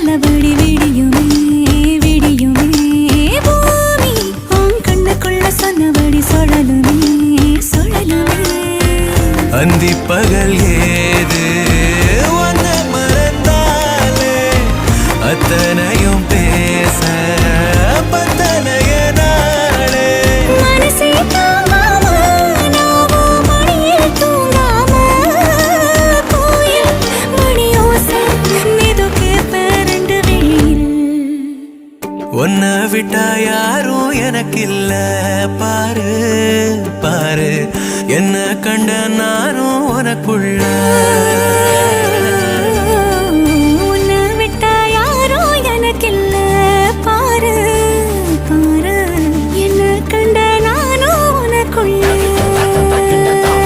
நல்லபடி விடியுமே விடியுமே பூமி உன் கண்ணுக்குள்ள சொன்னபடி சுழலுமே சுழலுமே அந்தி பகல் ஏது ஒன்ன மறந்தாலே அத்தனையும் பேச பத்தனைய நாளே மனசே தாங்காம நாவும் மணியில் தூங்காம கோயில் மணியோசை மெது கேப்ப ரெண்டு வெளியில் உன்னை விட்டா யாரும் எனக்கில்ல பாரு பாரு என்ன கண்ட நானும் உனக்குள்ள